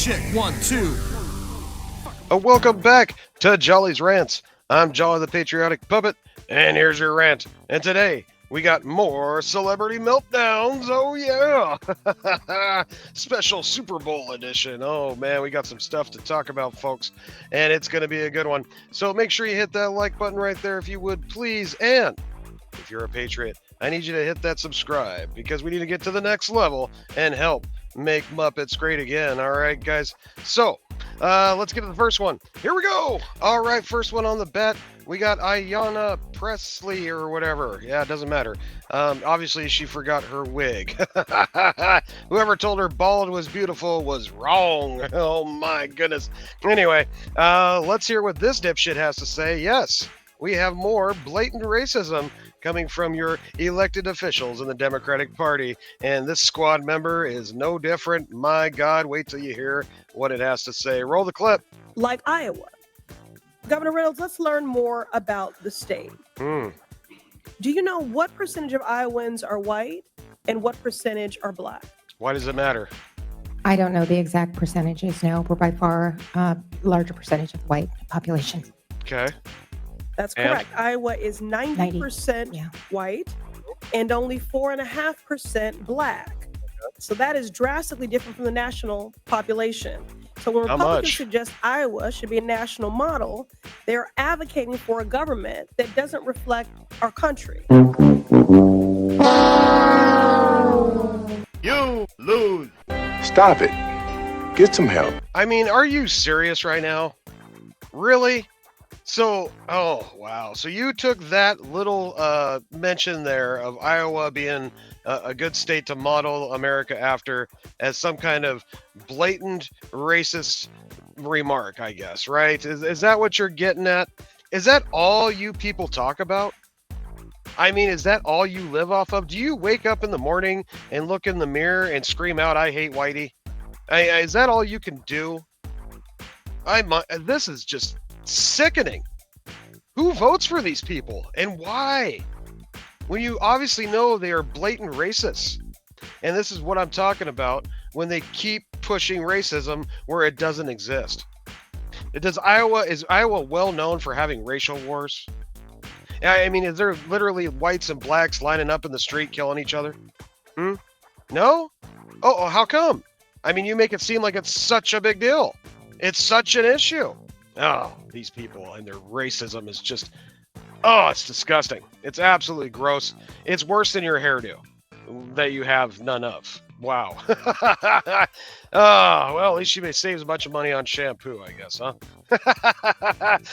check, 1, 2. Welcome back to Jolly's Rants. I'm Jolly the Patriotic Puppet, and here's your rant. And today, we got more celebrity meltdowns. Oh, yeah. Special Super Bowl edition. Oh, man, we got some stuff to talk about, folks, and it's going to be a good one. So make sure you hit that like button right there if you would, please. And if you're a Patriot, I need you to hit that subscribe because we need to get to the next level and help make Muppets great again. All right, guys. So let's get to the first one. Here we go. All right, first one on the bet. We got Ayanna Pressley or whatever. Yeah, it doesn't matter. Obviously, she forgot her wig. Whoever told her bald was beautiful was wrong. Oh, my goodness. Anyway, let's hear what this dipshit has to say. Yes, we have more blatant racism coming from your elected officials in the Democratic Party, and this squad member is no different. My God, wait till you hear what it has to say. Roll the clip. Like Iowa. Governor Reynolds, let's learn more about the state. Do you know what percentage of Iowans are white and what percentage are black? Why does it matter? I don't know the exact percentages. No, we're by far a larger percentage of the white population. Okay. That's correct. Iowa is 90% white and only 4.5% black. So that is drastically different from the national population. So when Republicans suggest Iowa should be a national model, they're advocating for a government that doesn't reflect our country. You lose. Stop it. Get some help. I mean, are you serious right now? Really? So, oh, wow. So you took that little mention there of Iowa being a good state to model America after as some kind of blatant racist remark, I guess, right? Is that what you're getting at? Is that all you people talk about? I mean, is that all you live off of? Do you wake up in the morning and look in the mirror and scream out, I hate Whitey? Is that all you can do? This is just sickening. Who votes for these people and why? When you obviously know they are blatant racists. And this is what I'm talking about when they keep pushing racism where it doesn't exist. Is Iowa well known for having racial wars? I mean, is there literally whites and blacks lining up in the street killing each other? No? Oh, how come? I mean, you make it seem like it's such a big deal. It's such an issue. Oh, these people and their racism is just, it's disgusting. It's absolutely gross. It's worse than your hairdo that you have none of. Wow. Well, at least you may save a bunch of money on shampoo, I guess, huh?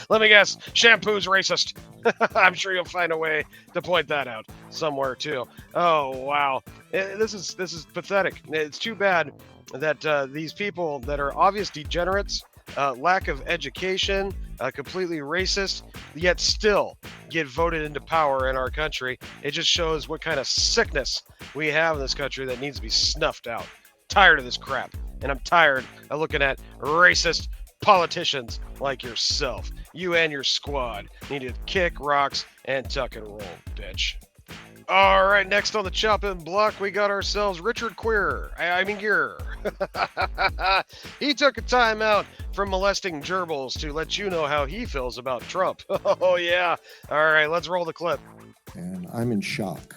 Let me guess, shampoo's racist. I'm sure you'll find a way to point that out somewhere too. Oh, wow. This is pathetic. It's too bad that these people that are obvious degenerates, lack of education, completely racist, yet still get voted into power in our country. It just shows what kind of sickness we have in this country that needs to be snuffed out. Tired of this crap. And I'm tired of looking at racist politicians like yourself. You and your squad need to kick rocks and tuck and roll, bitch. All right, next on the chopping block, we got ourselves Richard Gere. He took a time out from molesting gerbils to let you know how he feels about Trump. Oh, yeah. All right, let's roll the clip. And I'm in shock.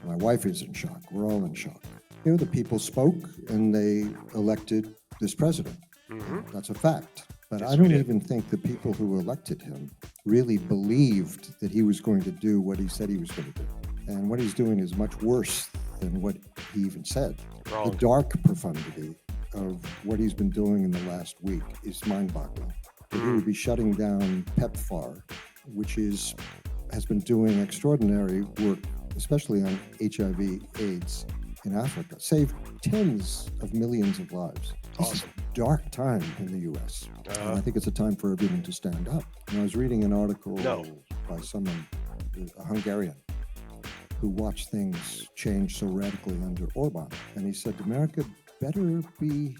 My wife is in shock. We're all in shock. You know, the people spoke and they elected this president. That's a fact. But I don't even think the people who elected him really believed that he was going to do what he said he was going to do. And what he's doing is much worse than what he even said. Wrong. The dark profundity of what he's been doing in the last week is mind-boggling. He would be shutting down PEPFAR, which has been doing extraordinary work, especially on HIV/AIDS in Africa, saved tens of millions of lives. This is a dark time in the U.S. And I think it's a time for everyone to stand up. And I was reading an article by someone, a Hungarian, who watched things change so radically under Orban. And he said, America better be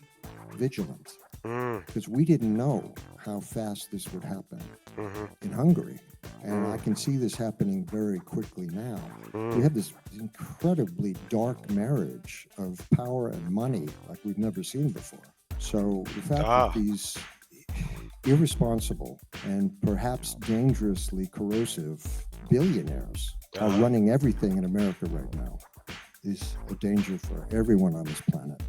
vigilant because we didn't know how fast this would happen in Hungary. And I can see this happening very quickly now. We have this incredibly dark marriage of power and money like we've never seen before. So the fact that these irresponsible and perhaps dangerously corrosive billionaires are running everything in America right now is a danger for everyone on this planet.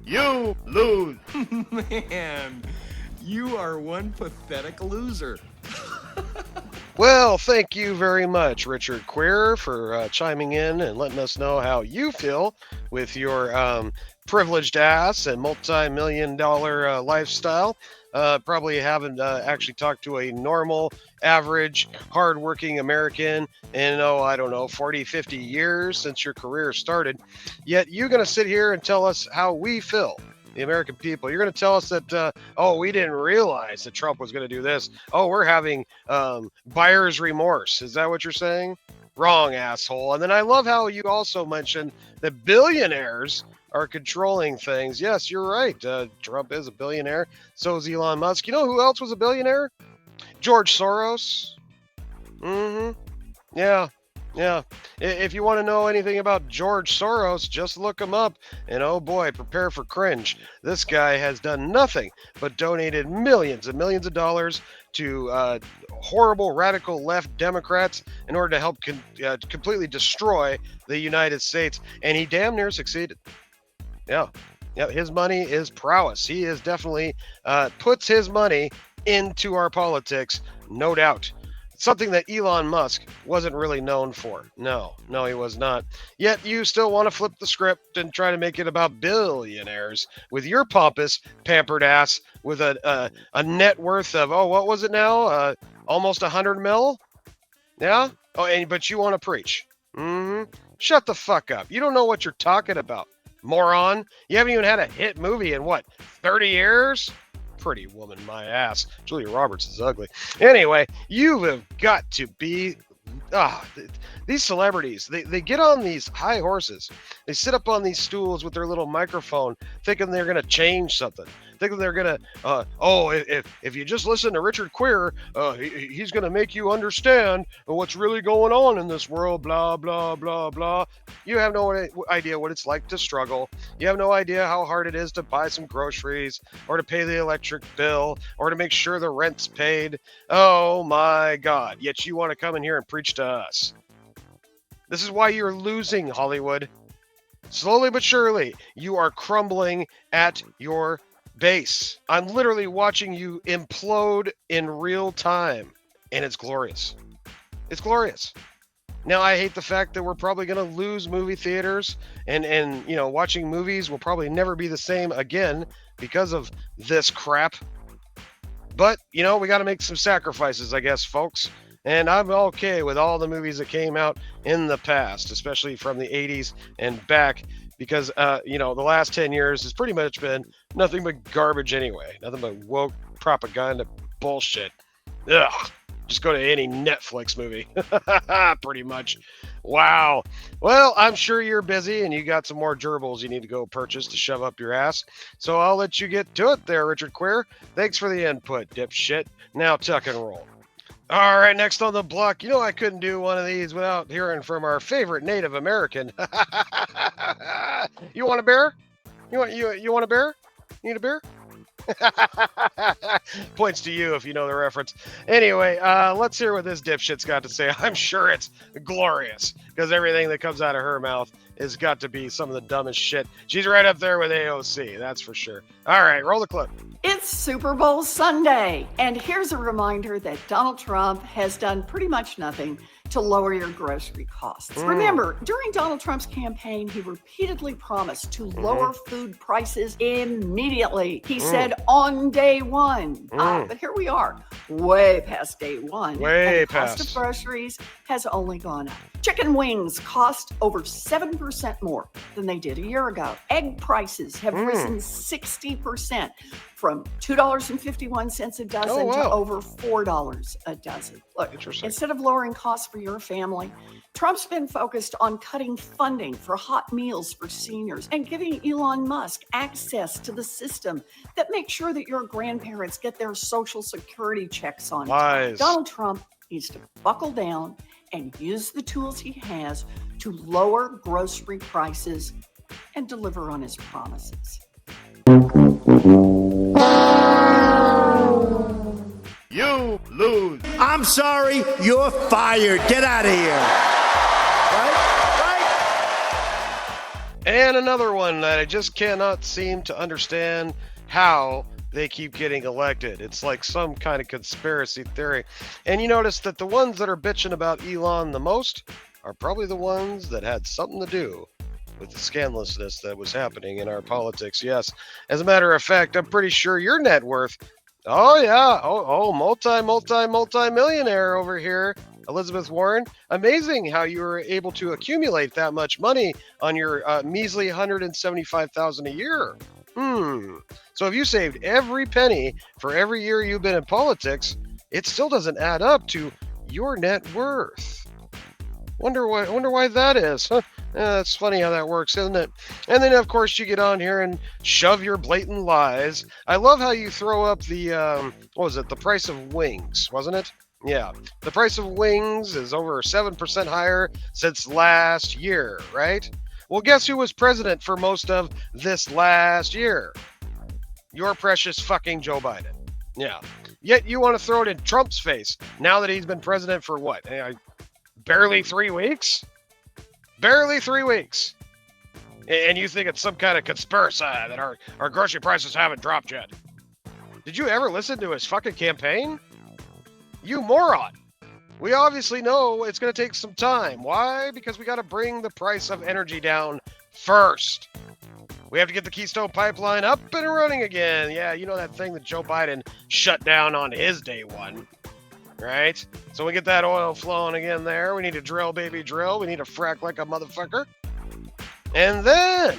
You lose. Man, you are one pathetic loser. Well, thank you very much, Richard Queer, for chiming in and letting us know how you feel with your privileged ass and multi-million-dollar lifestyle. Probably haven't actually talked to a normal, average, hardworking American in, 40, 50 years since your career started. Yet you're going to sit here and tell us how we feel, the American people. You're going to tell us that, we didn't realize that Trump was going to do this. Oh, we're having buyer's remorse. Is that what you're saying? Wrong, asshole. And then I love how you also mentioned that billionaires are controlling things. Yes, you're right. Trump is a billionaire. So is Elon Musk. You know who else was a billionaire? George Soros. Yeah. If you want to know anything about George Soros, just look him up. And oh boy, prepare for cringe. This guy has done nothing but donated millions and millions of dollars to horrible radical left Democrats in order to help completely destroy the United States. And he damn near succeeded. Yeah, his money is prowess. He is definitely puts his money into our politics, no doubt. Something that Elon Musk wasn't really known for. No, he was not. Yet you still want to flip the script and try to make it about billionaires with your pompous, pampered ass with a net worth of, what was it now? Almost 100 mil? Yeah? But you want to preach. Shut the fuck up. You don't know what you're talking about, moron. You haven't even had a hit movie in, 30 years? Pretty woman, my ass. Julia Roberts is ugly. Anyway, you have got to be... these celebrities, they get on these high horses. They sit up on these stools with their little microphone thinking they're going to change something. Thinking they're going to, if you just listen to Richard Queer, he's going to make you understand what's really going on in this world, blah, blah, blah, blah. You have no idea what it's like to struggle. You have no idea how hard it is to buy some groceries or to pay the electric bill or to make sure the rent's paid. Oh my God. Yet you want to come in here and preach to us. This is why you're losing, Hollywood. Slowly but surely, you are crumbling at your base. I'm literally watching you implode in real time, and it's glorious. It's glorious. Now, I hate the fact that we're probably going to lose movie theaters, and watching movies will probably never be the same again because of this crap. But, we got to make some sacrifices, I guess, folks. And I'm okay with all the movies that came out in the past, especially from the 80s and back, because, the last 10 years has pretty much been nothing but garbage anyway. Nothing but woke propaganda bullshit. Ugh. Just go to any Netflix movie. Pretty much. Wow. Well, I'm sure you're busy and you got some more gerbils you need to go purchase to shove up your ass. So I'll let you get to it there, Richard Queer. Thanks for the input, dipshit. Now tuck and roll. All right, next on the block. I couldn't do one of these without hearing from our favorite Native American. You want a bear? You want a bear? You need a bear? Points to you if you know the reference. Anyway, let's hear what this dipshit's got to say. I'm sure it's glorious because everything that comes out of her mouth has got to be some of the dumbest shit. She's right up there with AOC, that's for sure. All right, roll the clip. It's Super Bowl Sunday, and here's a reminder that Donald Trump has done pretty much nothing to lower your grocery costs. Remember, during Donald Trump's campaign, he repeatedly promised to lower food prices immediately. He said on day one. But here we are, way past day one. Way and the cost of groceries has only gone up. Chicken wings cost over 7% more than they did a year ago. Egg prices have risen 60%. From $2.51 a dozen to over $4 a dozen. Look, instead of lowering costs for your family, Trump's been focused on cutting funding for hot meals for seniors and giving Elon Musk access to the system that makes sure that your grandparents get their Social Security checks on time. Donald Trump needs to buckle down and use the tools he has to lower grocery prices and deliver on his promises. You lose. I'm sorry, you're fired. Get out of here. And another one that I just cannot seem to understand how they keep getting elected. It's like some kind of conspiracy theory. And you notice that the ones that are bitching about Elon the most are probably the ones that had something to do with the scandalousness that was happening in our politics. Yes, as a matter of fact, I'm pretty sure your net worth, multi-millionaire over here, Elizabeth Warren. Amazing how you were able to accumulate that much money on your measly $175,000 a year. So if you saved every penny for every year you've been in politics, it still doesn't add up to your net worth. Wonder why that is. Huh? It's funny how that works, isn't it? And then, of course, you get on here and shove your blatant lies. I love how you throw up the, the price of wings, wasn't it? Yeah. The price of wings is over 7% higher since last year, right? Well, guess who was president for most of this last year? Your precious fucking Joe Biden. Yeah. Yet you want to throw it in Trump's face now that he's been president for what? Barely 3 weeks? Barely 3 weeks. And you think it's some kind of conspiracy that our grocery prices haven't dropped yet. Did you ever listen to his fucking campaign? You moron. We obviously know it's going to take some time. Why? Because we got to bring the price of energy down first. We have to get the Keystone Pipeline up and running again. Yeah, you know that thing that Joe Biden shut down on his day one. Right? So we get that oil flowing again there. We need to drill, baby, drill. We need to frack like a motherfucker. And then,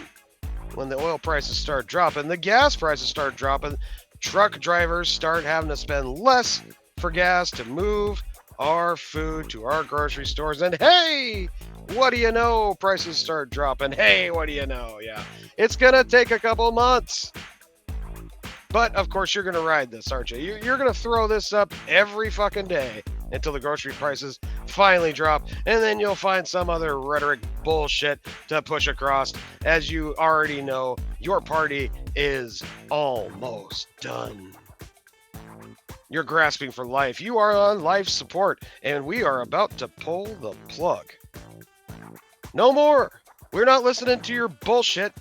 when the oil prices start dropping, the gas prices start dropping, truck drivers start having to spend less for gas to move our food to our grocery stores. And hey, what do you know? Prices start dropping. Hey, what do you know? Yeah, it's going to take a couple months. But, of course, you're going to ride this, aren't you? You're going to throw this up every fucking day until the grocery prices finally drop. And then you'll find some other rhetoric bullshit to push across. As you already know, your party is almost done. You're grasping for life. You are on life support. And we are about to pull the plug. No more. We're not listening to your bullshit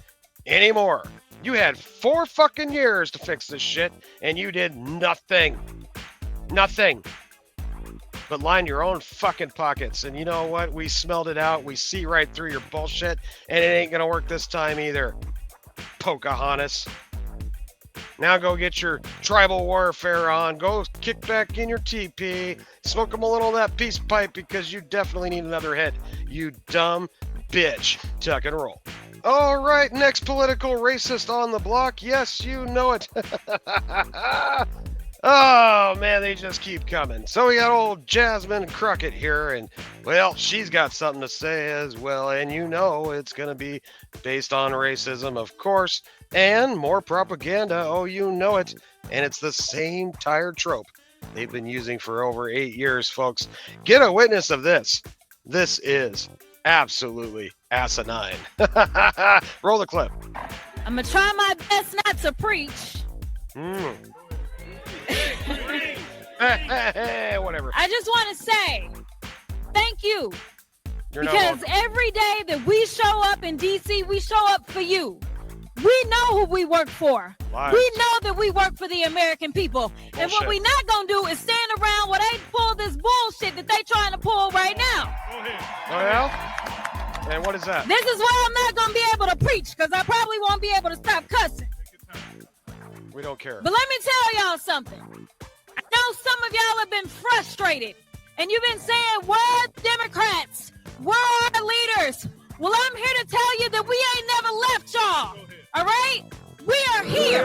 anymore. You had 4 fucking years to fix this shit, and you did nothing. Nothing. But line your own fucking pockets. And you know what? We smelled it out. We see right through your bullshit, and it ain't gonna work this time either. Pocahontas. Now go get your tribal warfare on. Go kick back in your teepee. Smoke them a little of that peace pipe because you definitely need another hit. You dumb bitch. Tuck and roll. All right, next political racist on the block. Yes, you know it. Oh, man, they just keep coming. So we got old Jasmine Crockett here, and, well, she's got something to say as well. And you know it's going to be based on racism, of course, and more propaganda. Oh, you know it. And it's the same tired trope they've been using for over 8 years, folks. Get a witness of this. This is absolutely asinine. Roll the clip. I'm gonna try my best not to preach. Whatever. I just want to say thank you. Because every day that we show up in DC, we show up for you. We know who we work for. Lies. We know that we work for the American people. Bullshit. And what we not gonna do is stand around while they pull this bullshit that they trying to pull right now. Oh yeah? And what is that? This is why I'm not gonna be able to preach, because I probably won't be able to stop cussing. We don't care. But let me tell y'all something. I know some of y'all have been frustrated, and you've been saying, "Where are Democrats? Where are our leaders?" Well, I'm here to tell you that we ain't never left y'all. All right? We are here.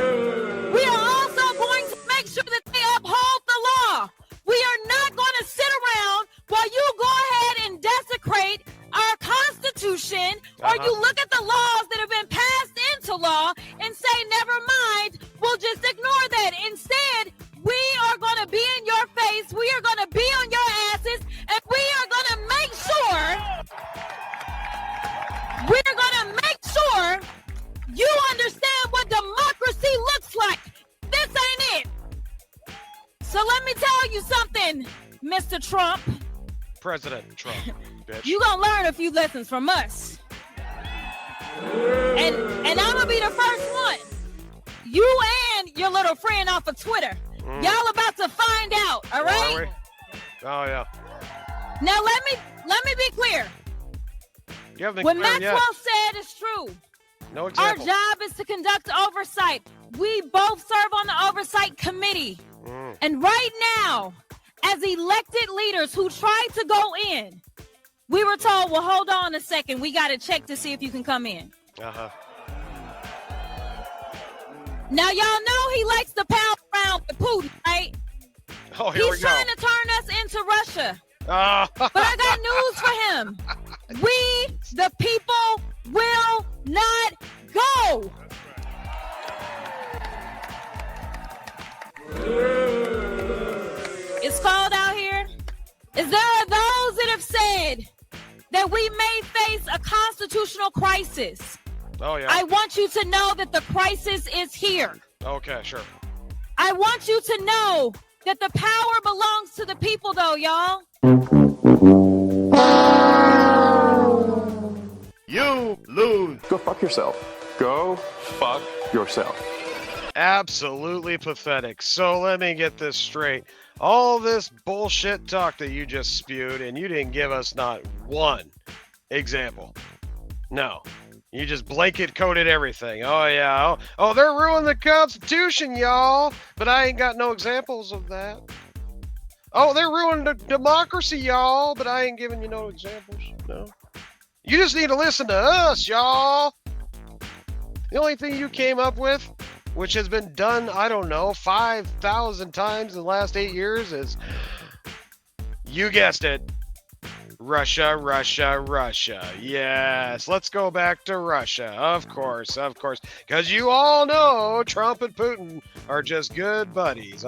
We are also going to make sure that they uphold the law. We are not going to sit around while you go ahead and desecrate our Constitution, or you look at the laws that have been passed into law and say, never mind, we'll just ignore that. Instead, we are going to be in your face. We are going to be on your asses, and we are going to make sure So let me tell you something, Mr. Trump. President Trump, bitch. You gonna learn a few lessons from us. And I'm gonna be the first one. You and your little friend off of Twitter. Y'all about to find out, all right? Oh yeah. Now let me be clear. You haven't been What clear Maxwell yet. said is true. No Our example. job is to conduct oversight. We both serve on the oversight committee. And right now, as elected leaders who tried to go in, we were told, well, hold on a second. We got to check to see if you can come in. Uh-huh. Now, y'all know he likes to pound around with Putin, right? Oh, here we He's go. trying to turn us into Russia. Ah. But I got news for him. We, the people, will not go. It's cold out here. Is there those that have said that we may face a constitutional crisis? Oh, yeah. I want you to know that the crisis is here. Okay, sure. I want you to know that the power belongs to the people, though, y'all. You lose. Go fuck yourself. Go fuck yourself. Absolutely pathetic. So let me get this straight. All this bullshit talk that you just spewed, and you didn't give us not one example. No. You just blanket coated everything. Oh, yeah. Oh, they're ruining the Constitution, y'all. But I ain't got no examples of that. Oh, they're ruining the democracy, y'all. But I ain't giving you no examples. No. You just need to listen to us, y'all. The only thing you came up with, which has been done, I don't know, 5,000 times in the last 8 years, is, you guessed it, Russia, Russia, Russia. Yes, let's go back to Russia. Of course, because you all know Trump and Putin are just good buddies.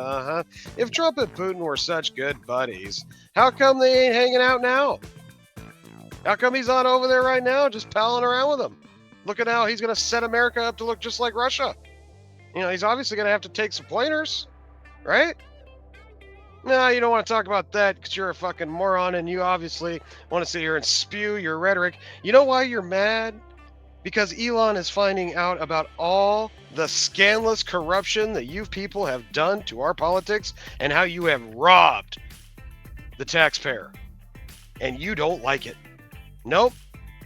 If Trump and Putin were such good buddies, how come they ain't hanging out now? How come he's not over there right now just palling around with them? Look at how he's going to set America up to look just like Russia. You know, he's obviously going to have to take some pointers, right? No, you don't want to talk about that because you're a fucking moron and you obviously want to sit here and spew your rhetoric. You know why you're mad? Because Elon is finding out about all the scandalous corruption that you people have done to our politics and how you have robbed the taxpayer. And you don't like it. Nope.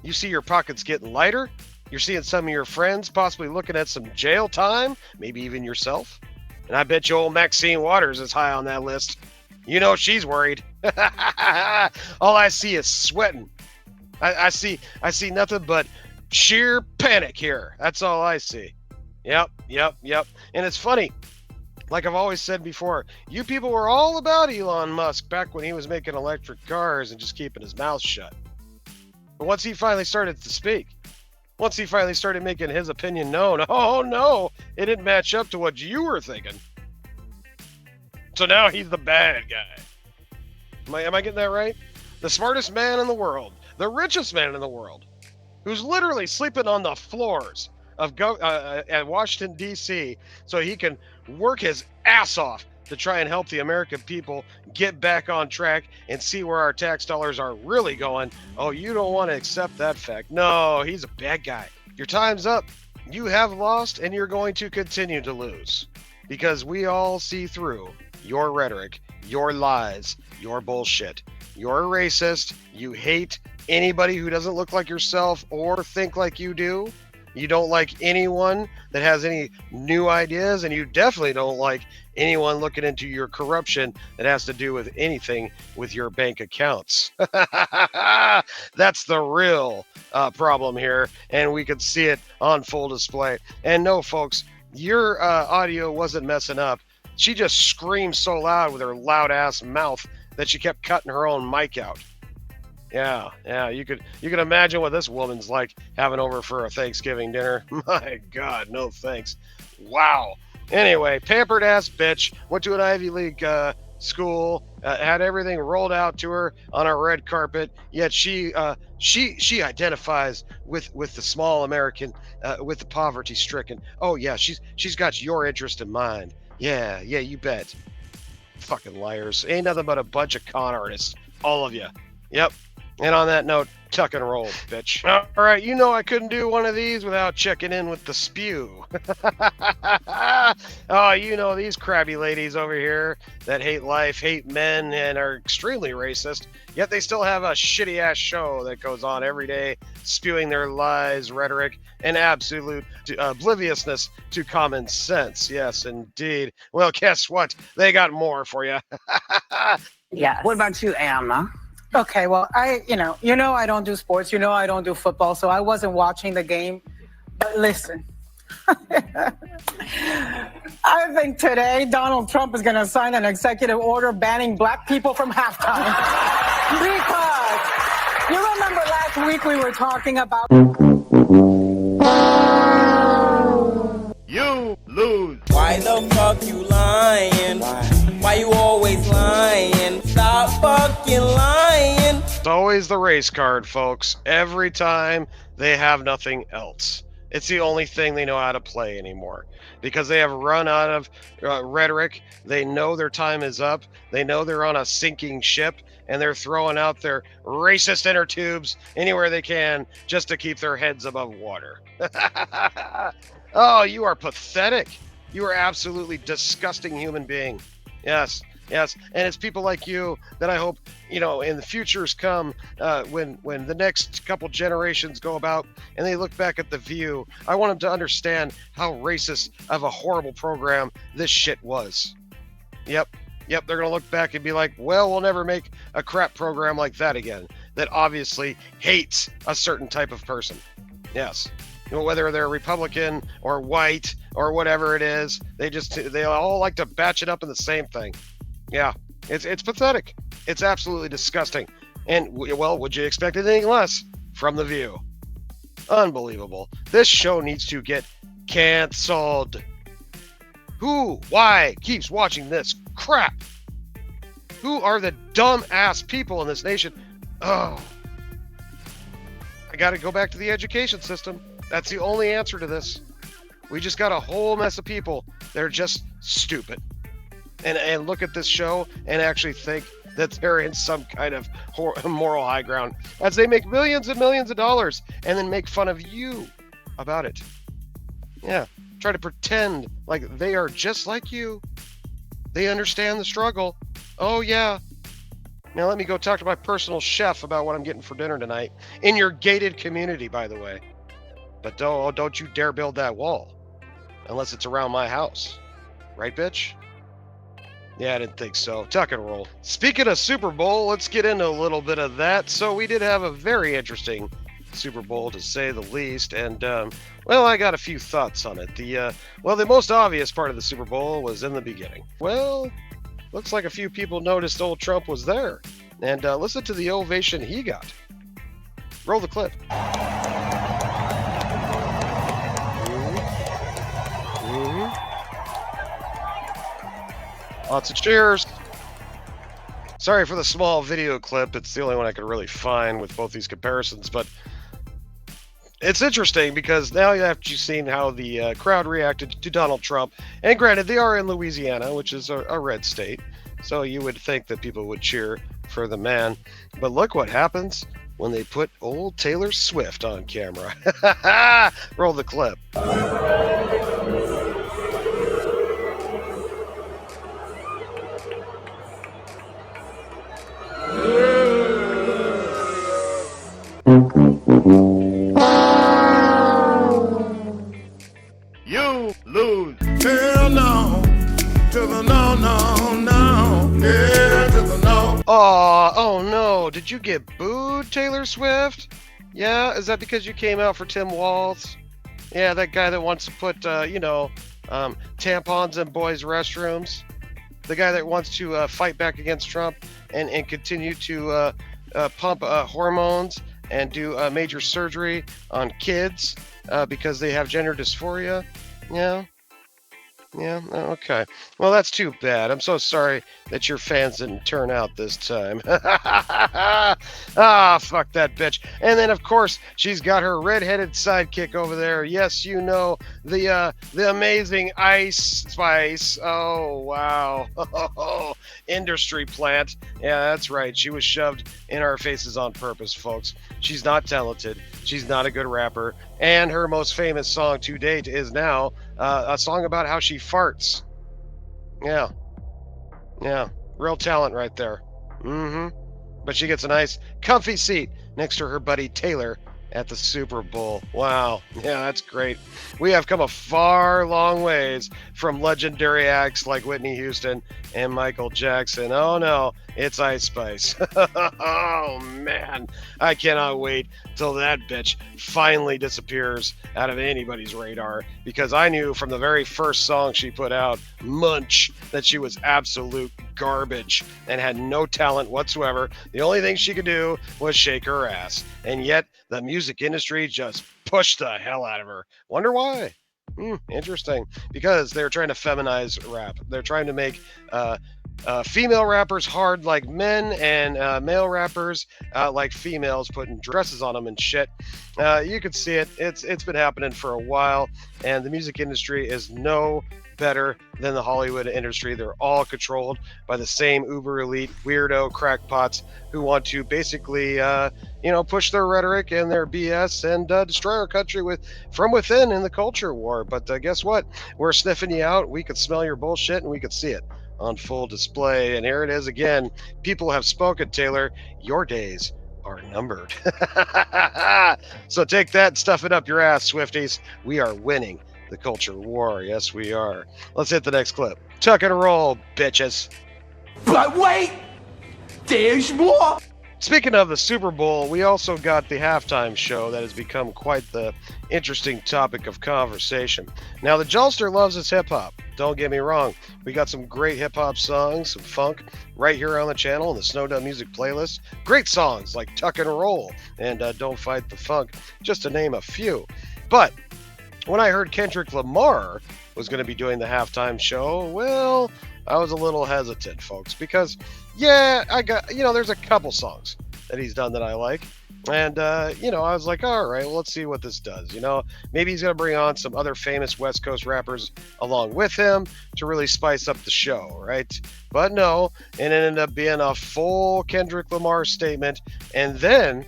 You see your pockets getting lighter. You're seeing some of your friends possibly looking at some jail time, maybe even yourself. And I bet you old Maxine Waters is high on that list. You know she's worried. All I see is sweating. I see nothing but sheer panic here. That's all I see. Yep. And it's funny. Like I've always said before, you people were all about Elon Musk back when he was making electric cars and just keeping his mouth shut. But once he finally started to speak, once he finally started making his opinion known, oh no, it didn't match up to what you were thinking. So now he's the bad guy. Am I getting that right? The smartest man in the world, the richest man in the world, who's literally sleeping on the floors of at Washington, D.C., so he can work his ass off to try and help the American people get back on track and see where our tax dollars are really going. Oh, you don't want to accept that fact. No, he's a bad guy. Your time's up. You have lost and you're going to continue to lose because we all see through your rhetoric, your lies, your bullshit. You're a racist. You hate anybody who doesn't look like yourself or think like you do. You don't like anyone that has any new ideas, and you definitely don't like anyone looking into your corruption that has to do with anything with your bank accounts. That's the real problem here, and we could see it on full display. And no, folks, your audio wasn't messing up. She just screamed so loud with her loud-ass mouth that she kept cutting her own mic out. Yeah, you could imagine what this woman's like having over for a Thanksgiving dinner. My God, no thanks. Wow. Anyway, pampered ass bitch, went to an Ivy League school, had everything rolled out to her on a red carpet. Yet she identifies with the small American, with the poverty-stricken. Oh yeah, she's got your interest in mind. Yeah, you bet. Fucking liars. Ain't nothing but a bunch of con artists. All of you. Yep. And on that note, tuck and roll, bitch. All right, you know I couldn't do one of these without checking in with the spew. Oh, you know these crabby ladies over here that hate life, hate men, and are extremely racist, yet they still have a shitty-ass show that goes on every day, spewing their lies, rhetoric, and absolute obliviousness to common sense. Yes, indeed. Well, guess what? They got more for you. Yes. What about you, Ayanna? Okay, well, I don't do sports. I don't do football, so I wasn't watching the game. But listen, I think today Donald Trump is going to sign an executive order banning black people from halftime. Because you remember last week we were talking about... You lose. Why the fuck you lying? Why you always lying? Stop fucking lying. It's always the race card, folks. Every time they have nothing else. It's the only thing they know how to play anymore. Because they have run out of rhetoric. They know their time is up. They know they're on a sinking ship. And they're throwing out their racist inner tubes anywhere they can just to keep their heads above water. Oh, you are pathetic. You are absolutely disgusting human being. Yes, yes. And it's people like you that I hope, in the futures come, when the next couple generations go about and they look back at The View, I want them to understand how racist of a horrible program this shit was. Yep, they're going to look back and be like, well, we'll never make a crap program like that again that obviously hates a certain type of person. Yes. Whether they're Republican or white or whatever it is, they all like to batch it up in the same thing. Yeah, it's pathetic. It's absolutely disgusting. And, well, would you expect anything less from The View? Unbelievable. This show needs to get canceled. Why keeps watching this crap? Who are the dumb-ass people in this nation? Oh. I got to go back to the education system. That's the only answer to this. We just got a whole mess of people. They're just stupid. And look at this show and actually think that they're in some kind of moral high ground as they make millions and millions of dollars and then make fun of you about it. Yeah, try to pretend like they are just like you. They understand the struggle. Oh, yeah. Now let me go talk to my personal chef about what I'm getting for dinner tonight. In your gated community, by the way. But don't you dare build that wall. Unless it's around my house. Right, bitch? Yeah, I didn't think so. Tuck and roll. Speaking of Super Bowl, let's get into a little bit of that. So we did have a very interesting Super Bowl, to say the least. And, well, I got a few thoughts on it. The most obvious part of the Super Bowl was in the beginning. Well, looks like a few people noticed old Trump was there. And listen to the ovation he got. Roll the clip. Lots of cheers. Sorry for the small video clip. It's the only one I could really find with both these comparisons, but it's interesting because now after you've seen how the crowd reacted to Donald Trump, and granted, they are in Louisiana, which is a red state, so you would think that people would cheer for the man. But look what happens when they put old Taylor Swift on camera. Roll the clip. You lose. Hell no. To the no, no, no. Yeah, to the no. Oh no. Did you get booed, Taylor Swift? Yeah? Is that because you came out for Tim Walz? Yeah, that guy that wants to put, tampons in boys' restrooms. The guy that wants to fight back against Trump and continue to pump hormones and do major surgery on kids because they have gender dysphoria. Yeah. Yeah, okay. Well, that's too bad. I'm so sorry that your fans didn't turn out this time. Ah, fuck that bitch. And then, of course, she's got her red-headed sidekick over there. Yes, you know, the amazing Ice Spice. Oh, wow. Industry plant. Yeah, that's right. She was shoved in our faces on purpose, folks. She's not talented. She's not a good rapper. And her most famous song to date is now a song about how she farts. Yeah. Real talent right there. But she gets a nice, comfy seat next to her buddy Taylor at the Super Bowl. Wow. Yeah, that's great. We have come a far long ways from legendary acts like Whitney Houston and Michael Jackson. Oh no, it's Ice Spice. Oh man, I cannot wait till that bitch finally disappears out of anybody's radar, because I knew from the very first song she put out, Munch, that she was absolute garbage and had no talent whatsoever. The only thing she could do was shake her ass. And yet the music industry just pushed the hell out of her. Wonder why? Interesting. Because they're trying to feminize rap. They're trying to make female rappers hard like men, and male rappers like females, putting dresses on them and shit. You can see it. It's been happening for a while, and the music industry is no better than the Hollywood industry. They're all controlled by the same uber elite weirdo crackpots who want to basically push their rhetoric and their BS and destroy our country from within in the culture war. But guess what? We're sniffing you out. We could smell your bullshit, and we could see it on full display. And here it is again. People have spoken, Taylor. Your days are numbered. So take that and stuff it up your ass, Swifties. We are winning the culture war. Yes, we are. Let's hit the next clip. Tuck and roll, bitches. But wait, there's more. Speaking of the Super Bowl, we also got the halftime show that has become quite the interesting topic of conversation. Now, the Jolster loves his hip-hop. Don't get me wrong. We got some great hip-hop songs, some funk, right here on the channel in the Snowed Up Music playlist. Great songs like Tuck and Roll and Don't Fight the Funk, just to name a few. But when I heard Kendrick Lamar was going to be doing the halftime show, well, I was a little hesitant, folks, because, yeah, there's a couple songs that he's done that I like. And, I was like, all right, well, let's see what this does. Maybe he's going to bring on some other famous West Coast rappers along with him to really spice up the show, right? But no, it ended up being a full Kendrick Lamar statement. And then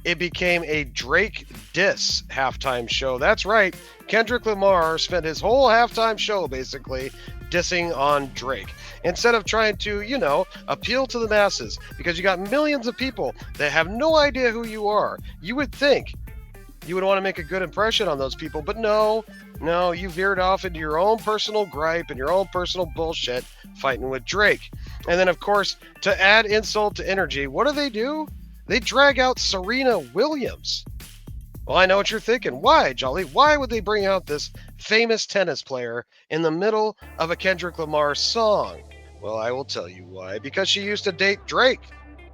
it became a Drake diss halftime show. That's right. Kendrick Lamar spent his whole halftime show basically dissing on Drake. Instead of trying to, appeal to the masses, because you got millions of people that have no idea who you are. You would think you would want to make a good impression on those people, but no, you veered off into your own personal gripe and your own personal bullshit fighting with Drake. And then, of course, to add insult to energy, what do? They drag out Serena Williams. Well, I know what you're thinking. Why, Jolly? Why would they bring out this famous tennis player in the middle of a Kendrick Lamar song? Well, I will tell you why. Because she used to date Drake.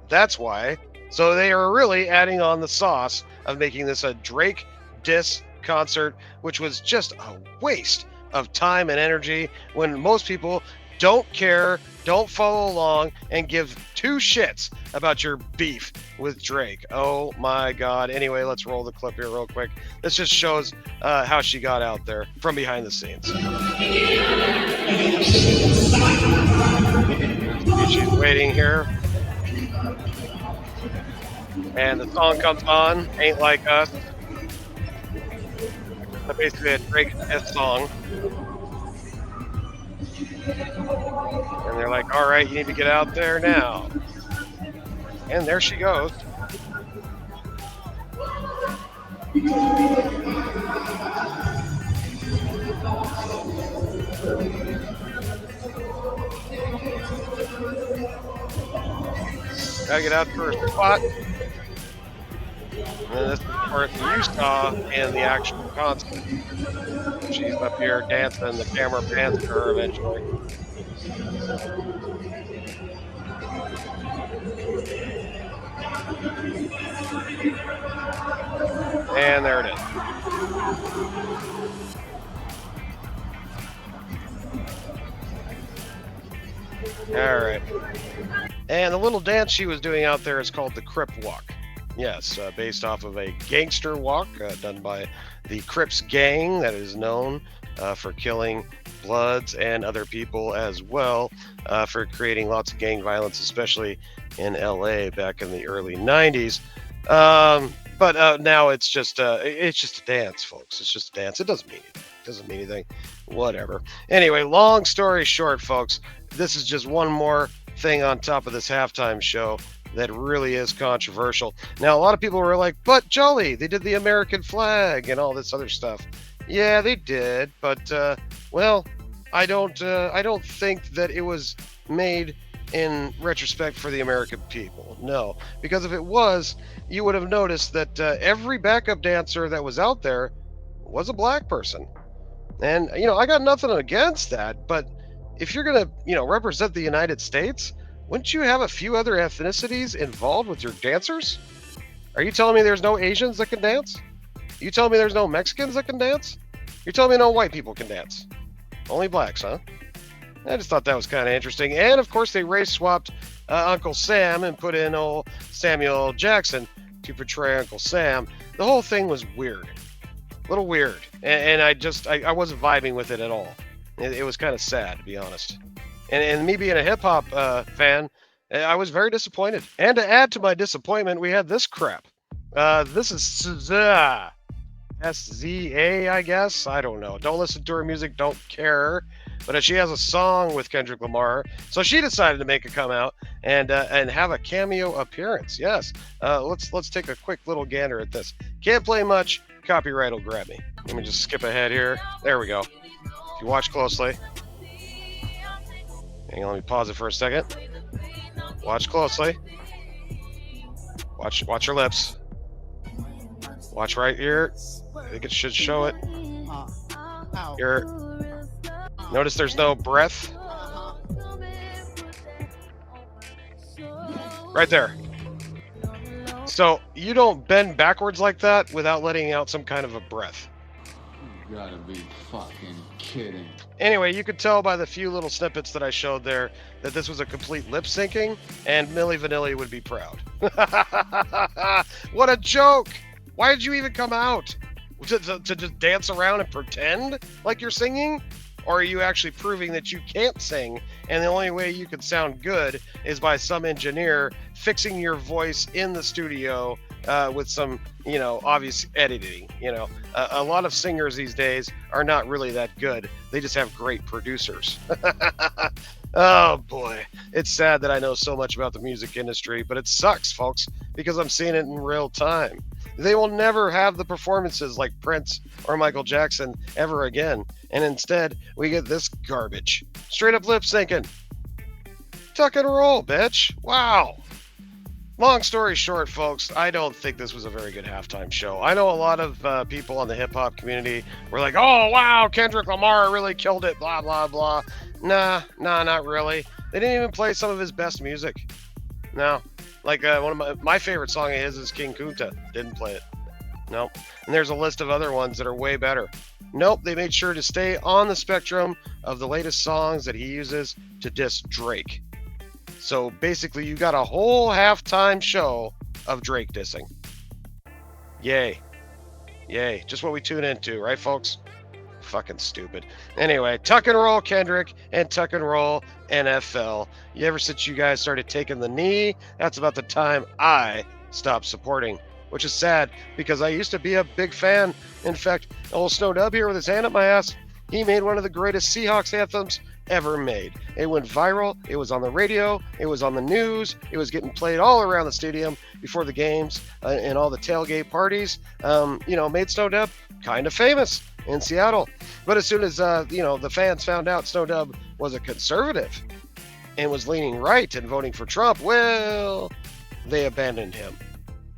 That's why. So they are really adding on the sauce of making this a Drake diss concert, which was just a waste of time and energy when most people don't care, don't follow along, and give two shits about your beef with Drake. Oh my God. Anyway, let's roll the clip here real quick. This just shows how she got out there from behind the scenes. She's waiting here. And the song comes on, Ain't Like Us. So basically a Drake diss song. And they're like, all right, you need to get out there now. And there she goes. Gotta get out to her spot. And then this is the part that you saw in the actual concert. She's up here dancing, the camera pans to her eventually. And there it is. All right. And the little dance she was doing out there is called the Crip Walk. Yes, based off of a gangster walk done by the Crips gang that is known for killing Bloods and other people as well, for creating lots of gang violence, especially in LA back in the early 90s. But now it's just a dance, folks. It's just a dance. It doesn't mean anything. It doesn't mean anything. Whatever. Anyway, long story short, folks, this is just one more thing on top of this halftime show that really is controversial. Now, a lot of people were like, but Jolly, they did the American flag and all this other stuff. Yeah, they did, but well, I don't think that it was made in retrospect for the American people. No, because if it was, you would have noticed that every backup dancer that was out there was a black person. And, you know, I got nothing against that, but if you're going to, you know, represent the United States, wouldn't you have a few other ethnicities involved with your dancers? Are you telling me there's no Asians that can dance? You telling me there's no Mexicans that can dance? You're telling me no white people can dance? Only blacks, huh? I just thought that was kind of interesting. And, of course, they race swapped Uncle Sam and put in old Samuel Jackson to portray Uncle Sam. The whole thing was weird. A little weird. And I wasn't vibing with it at all. It was kind of sad, to be honest. And me being a hip-hop fan, I was very disappointed. And to add to my disappointment, we had this crap. This is SZA, I guess. I don't know. Don't listen to her music. Don't care. But she has a song with Kendrick Lamar, so she decided to make a come out and have a cameo appearance. Yes. Let's take a quick little gander at this. Can't play much. Copyright will grab me. Let me just skip ahead here. There we go. If you watch closely. Hang on, let me pause it for a second. Watch closely. Watch your lips. Watch right here. I think it should show it. Here. Notice there's no breath. Right there. So you don't bend backwards like that without letting out some kind of a breath. You gotta be fucking kidding. Anyway, you could tell by the few little snippets that I showed there that this was a complete lip syncing, and Milli Vanilli would be proud. What a joke! Why did you even come out? To just dance around and pretend like you're singing? Or are you actually proving that you can't sing, and the only way you can sound good is by some engineer fixing your voice in the studio with some, you know, obvious editing? You know, a lot of singers these days are not really that good. They just have great producers. Oh boy, it's sad that I know so much about the music industry, but it sucks, folks, because I'm seeing it in real time. They will never have the performances like Prince or Michael Jackson ever again. And instead, we get this garbage. Straight up lip syncing. Tuck and roll, bitch. Wow. Long story short, folks, I don't think this was a very good halftime show. I know a lot of people in the hip-hop community were like, oh, wow, Kendrick Lamar really killed it, blah, blah, blah. Nah, not really. They didn't even play some of his best music. No. Like one of my favorite song of his is King Kunta. Didn't play it. Nope. And there's a list of other ones that are way better. Nope. They made sure to stay on the spectrum of the latest songs that he uses to diss Drake. So basically, you got a whole halftime show of Drake dissing. Yay. Yay. Just what we tune into, right, folks? Fucking stupid. Anyway, tuck and roll Kendrick and tuck and roll NFL. Ever since you guys started taking the knee, that's about the time I stopped supporting, which is sad because I used to be a big fan. In fact, old Snow Dub here with his hand up my ass, he made one of the greatest Seahawks anthems ever made. It went viral. It was on the radio. It was on the news. It was getting played all around the stadium before the games and all the tailgate parties. Made Snow Dub kind of famous in Seattle. But as soon as the fans found out Snow Dub was a conservative and was leaning right and voting for Trump, well, they abandoned him.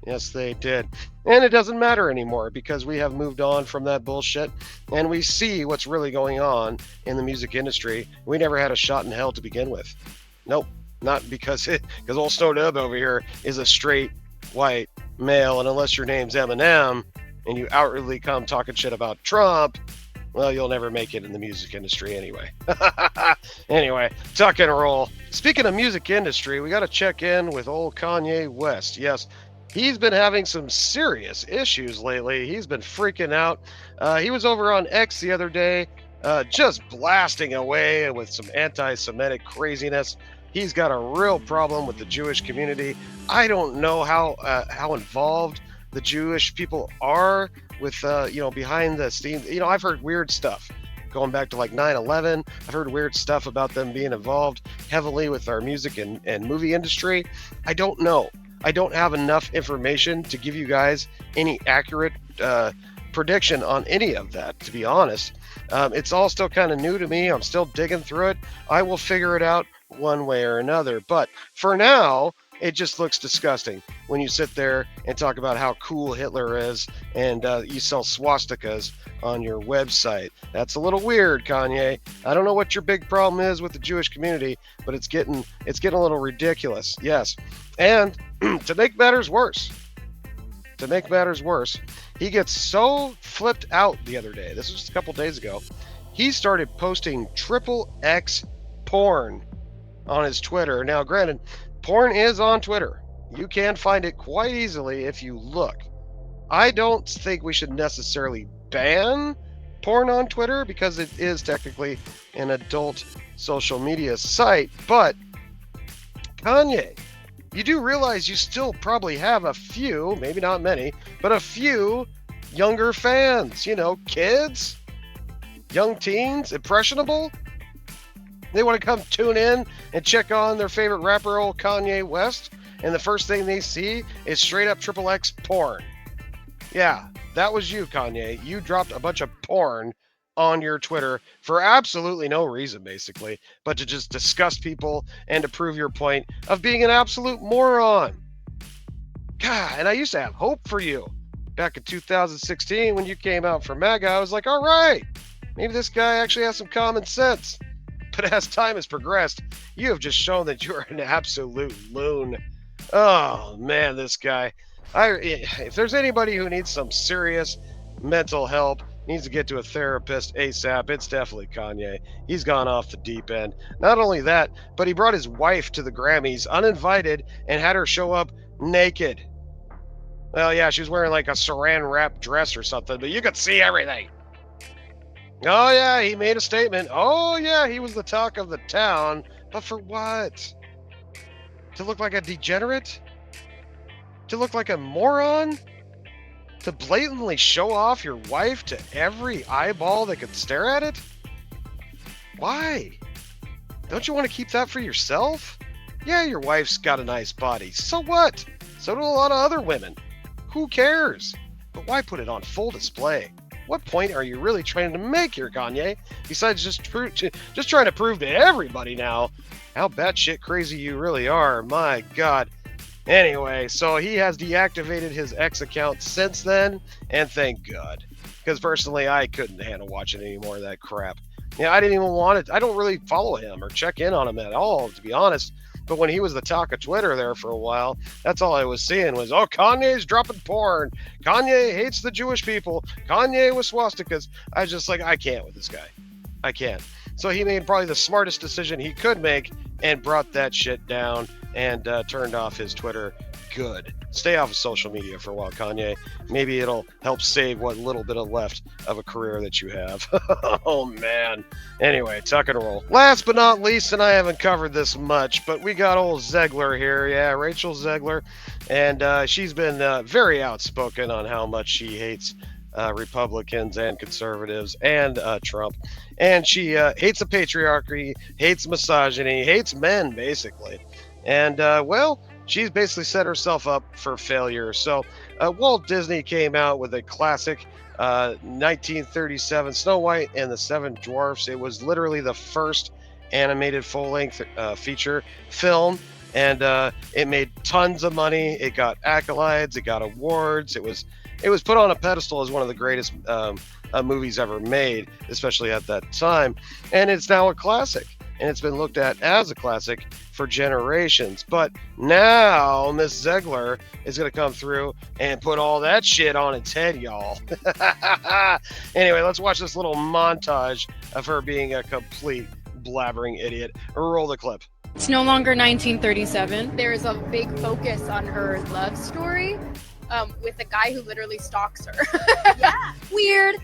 Yes, they did. And it doesn't matter anymore because we have moved on from that bullshit and we see what's really going on in the music industry. We never had a shot in hell to begin with. Nope, not because old Snow Dub over here is a straight white male, and unless your name's Eminem and you outwardly come talking shit about Trump, well, you'll never make it in the music industry anyway. Anyway, tuck and roll. Speaking of music industry, we got to check in with old Kanye West. Yes, he's been having some serious issues lately. He's been freaking out. He was over on X the other day, just blasting away with some anti-Semitic craziness. He's got a real problem with the Jewish community. I don't know how involved the Jewish people are with, behind the scenes. I've heard weird stuff going back to like 9/11. I've heard weird stuff about them being involved heavily with our music and movie industry. I don't know. I don't have enough information to give you guys any accurate prediction on any of that, to be honest. It's all still kind of new to me. I'm still digging through it. I will figure it out one way or another. But for now, it just looks disgusting when you sit there and talk about how cool Hitler is and you sell swastikas on your website. That's a little weird, Kanye. I don't know what your big problem is with the Jewish community, but it's getting a little ridiculous. Yes. And to make matters worse, he gets so flipped out the other day. This was just a couple days ago. He started posting XXX porn on his Twitter. Now, granted, porn is on Twitter. You can find it quite easily if you look. I don't think we should necessarily ban porn on Twitter because it is technically an adult social media site. But Kanye, you do realize you still probably have a few, maybe not many, but a few younger fans, kids, young teens, impressionable. They want to come tune in and check on their favorite rapper, old Kanye West, and the first thing they see is straight up XXX porn. Yeah, that was you, Kanye. You dropped a bunch of porn on your Twitter for absolutely no reason, basically, but to just disgust people and to prove your point of being an absolute moron. God, and I used to have hope for you. Back in 2016, when you came out for MAGA, I was like, all right, maybe this guy actually has some common sense. But as time has progressed, you have just shown that you're an absolute loon. Oh, man, this guy. If there's anybody who needs some serious mental help, needs to get to a therapist ASAP, it's definitely Kanye. He's gone off the deep end. Not only that, but he brought his wife to the Grammys uninvited and had her show up naked. Well, yeah, she was wearing like a saran wrap dress or something, but you could see everything. Oh, yeah, he made a statement. Oh, yeah, he was the talk of the town. But for what? To look like a degenerate? To look like a moron? To blatantly show off your wife to every eyeball that could stare at it? Why? Don't you want to keep that for yourself? Yeah, your wife's got a nice body. So what? So do a lot of other women. Who cares? But why put it on full display? What point are you really trying to make here, Kanye? Besides just trying to prove to everybody now how batshit crazy you really are. My God. Anyway, so he has deactivated his X account since then, and thank God. Because personally, I couldn't handle watching any more of that crap. Yeah, I didn't even want it. I don't really follow him or check in on him at all, to be honest. But when he was the talk of Twitter there for a while, that's all I was seeing was, oh, Kanye's dropping porn. Kanye hates the Jewish people. Kanye with swastikas. I was just like, I can't with this guy. I can't. So he made probably the smartest decision he could make and brought that shit down and turned off his Twitter. Good. Stay off of social media for a while, Kanye. Maybe it'll help save what little bit of left of a career that you have. Oh, man. Anyway, tuck and roll. Last but not least, and I haven't covered this much, but we got old Zegler here. Yeah, Rachel Zegler. And she's been very outspoken on how much she hates Republicans and conservatives and Trump. And she hates the patriarchy, hates misogyny, hates men, basically. And, well, she's basically set herself up for failure. So Walt Disney came out with a classic 1937 Snow White and the Seven Dwarfs. It was literally the first animated full-length feature film. And it made tons of money. It got accolades. It got awards. It was put on a pedestal as one of the greatest movies ever made, especially at that time. And it's now a classic. and it's been looked at as a classic for generations. But now Miss Zegler is going to come through and put all that shit on its head, y'all. Anyway, let's watch this little montage of her being a complete blabbering idiot. Roll the clip. It's no longer 1937. There is a big focus on her love story with a guy who literally stalks her. Yeah. Weird.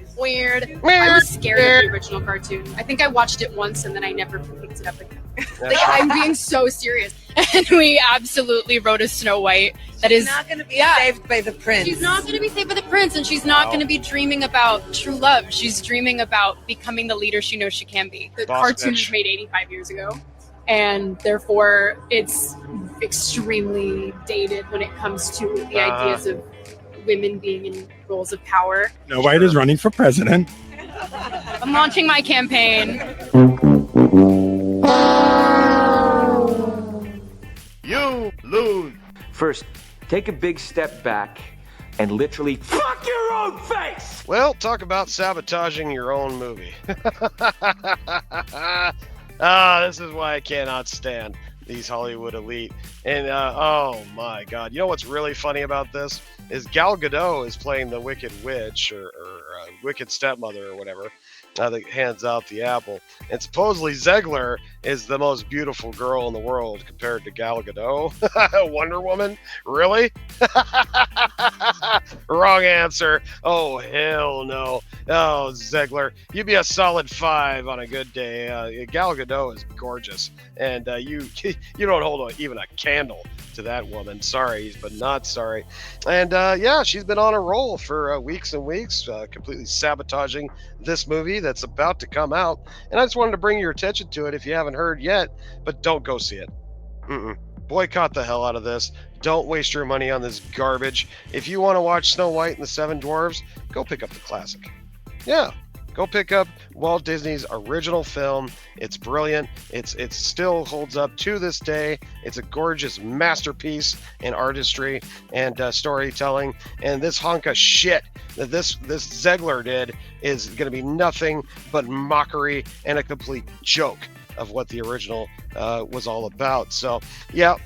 I was scared of the original cartoon. I think I watched it once and then I never picked it up again. Like, I'm being so serious. And we absolutely wrote a Snow White that is not going to be saved by the prince. She's not going to be saved by the prince, and she's not going to be dreaming about true love. She's dreaming about becoming the leader she knows she can be. The cartoon was made 85 years ago, and therefore it's extremely dated when it comes to the ideas of women being in roles of power. Snow White is running for president. I'm launching my campaign. You lose. First, take a big step back and literally fuck your own face. Well, talk about sabotaging your own movie. This is why I cannot stand these Hollywood elite. And oh my God, you know what's really funny about this is Gal Gadot is playing the Wicked Witch or Wicked Stepmother or whatever. That hands out the apple. And supposedly Zegler is the most beautiful girl in the world compared to Gal Gadot. Wonder Woman? Really? Wrong answer. Oh, hell no. Oh, Zegler, you'd be a solid 5 on a good day. Gal Gadot is gorgeous. And you don't hold even a candle to that woman. Sorry, but not sorry. And yeah, she's been on a roll for weeks and weeks, completely sabotaging this movie that's about to come out. And I just wanted to bring your attention to it if you haven't heard yet, but don't go see it. Boycott the hell out of this. Don't waste your money on this garbage. If you want to watch Snow White and the Seven Dwarfs, go pick up the classic. Yeah, go pick up Walt Disney's original film. It's brilliant. It still holds up to this day. It's a gorgeous masterpiece in artistry and storytelling. And this hunk of shit that this Zegler did is going to be nothing but mockery and a complete joke of what the original was all about. So yeah,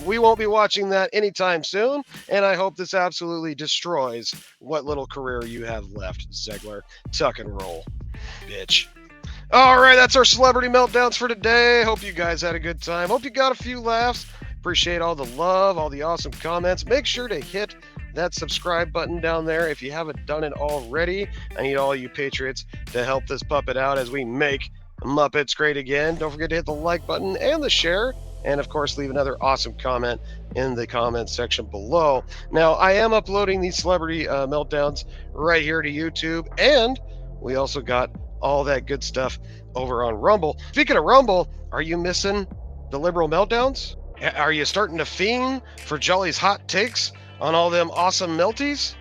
we won't be watching that anytime soon, and I hope this absolutely destroys what little career you have left, Zegler. Tuck and roll, bitch. All right, that's our celebrity meltdowns for today. Hope you guys had a good time. Hope you got a few laughs. Appreciate all the love, all the awesome comments. Make sure to hit that subscribe button down there if you haven't done it already. I need all you patriots to help this puppet out as we make Muppets great again. Don't forget to hit the like button and the share, and of course leave another awesome comment in the comment section below. Now, I am uploading these celebrity meltdowns right here to YouTube, and we also got all that good stuff over on Rumble. Speaking of Rumble, are you missing the liberal meltdowns? Are you starting to fiend for Jolly's hot takes on all them awesome melties?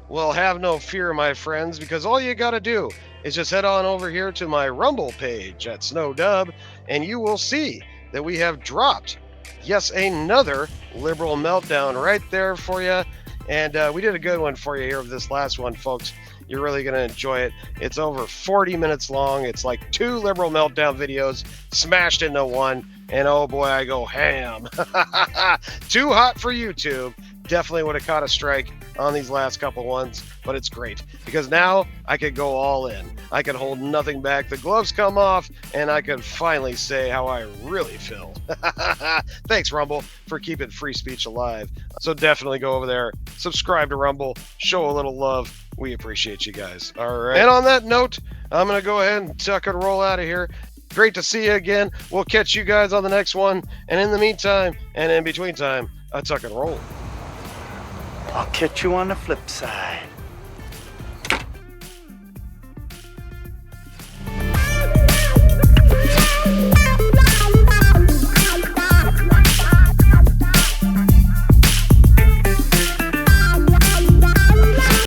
Well, have no fear, my friends, because all you gotta do is just head on over here to my Rumble page at Snowdub, and you will see that we have dropped, yes, another liberal meltdown right there for you. And we did a good one for you here with this last one, folks. You're really going to enjoy it. It's over 40 minutes long. It's like 2 liberal meltdown videos smashed into one. And oh boy, I go ham. Too hot for YouTube. Definitely would have caught a strike on these last couple ones, but it's great because now I could go all in. I can hold nothing back. The gloves come off, and I can finally say how I really feel. Thanks, Rumble, for keeping free speech alive. So definitely go over there, subscribe to Rumble, show a little love. We appreciate you guys. All right. And on that note, I'm going to go ahead and tuck and roll out of here. Great to see you again. We'll catch you guys on the next one. And in the meantime, and in between time, I tuck and roll. I'll catch you on the flip side.